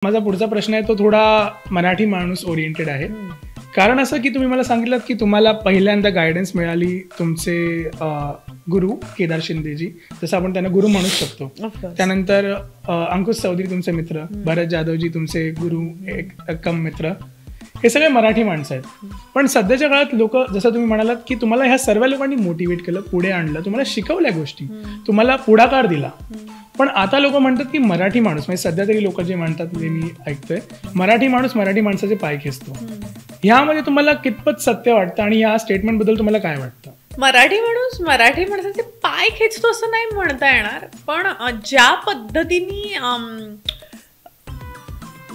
माझा पुढचा प्रश्न आहे तो थोडा मराठी माणूस ओरिएंटेड आहे. कारण असं की तुम्ही मला सांगितलं की तुम्हाला पहिल्यांदा गायडन्स मिळाली तुमचे गुरु केदार शिंदेजी, जसं आपण त्यांना गुरु म्हणू शकतो. त्यानंतर अंकुश चौधरी तुमचे मित्र, भरत जाधवजी तुमचे गुरु कम मित्र, हे सगळे मराठी माणसं आहेत. पण सध्याच्या काळात लोक, जसं तुम्ही म्हणालात की तुम्हाला ह्या सर्व लोकांनी मोटिवेट केलं, पुढे आणलं, तुम्हाला शिकवल्या गोष्टी, तुम्हाला पुढाकार दिला. पण आता लोक म्हणतात की मराठी माणूस, म्हणजे सध्या तरी लोक जे म्हणतात ते मी ऐकतोय, मराठी माणूस मराठी माणसाचे पाय खेचतो. ह्यामध्ये तुम्हाला कितपत सत्य वाटतं आणि या स्टेटमेंट बद्दल तुम्हाला काय वाटतं? मराठी माणूस मराठी माणसाचे पाय खेचतो असं नाही म्हणता येणार, पण ज्या पद्धतीने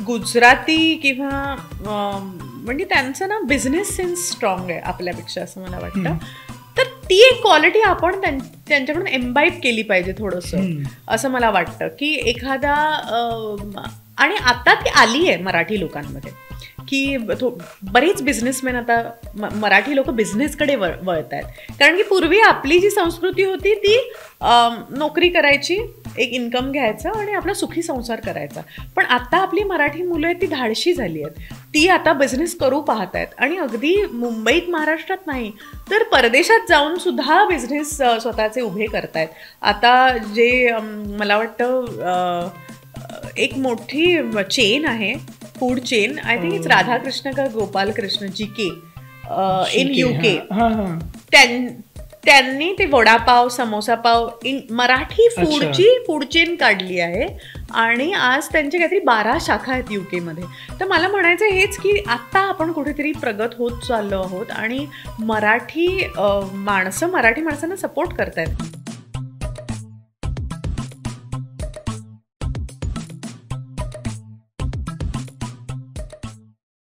गुजराती किंवा म्हणजे त्यांचं ना बिझनेस सेन्स स्ट्रॉंग आहे आपल्यापेक्षा असं मला वाटतं. तर ती एक क्वालिटी आपण त्यांच्याकडून एम्बाईब केली पाहिजे थोडंसं, असं मला वाटतं की एखादा आणि आता ती आली आहे मराठी लोकांमध्ये की बरेच बिझनेसमॅन आता मराठी लोक बिझनेसकडे वळत आहेत. कारण की पूर्वी आपली जी संस्कृती होती ती नोकरी करायची, एक इन्कम घ्यायचं आणि आपला सुखी संसार करायचा. पण आता आपली मराठी मुलं आहेत ती धाडशी झाली आहेत, ती आता बिझनेस करू पाहत आहेत आणि अगदी मुंबईत महाराष्ट्रात नाही तर परदेशात जाऊन सुद्धा बिझनेस स्वतःचे उभे करतायत. आता जे मला वाटतं एक मोठी चेन आहे, food chain, I think it's Radhakrishna का Gopal Krishna GK in UK, त्यांनी ते वडापाव समोसा पाव मराठी फूडची फूड चेन काढली आहे आणि आज त्यांचे काहीतरी 12 शाखा आहेत UK मध्ये. तर मला म्हणायचं हेच की आता आपण कुठेतरी प्रगत होत चाललो आहोत आणि मराठी माणसं मराठी माणसांना सपोर्ट करतायत.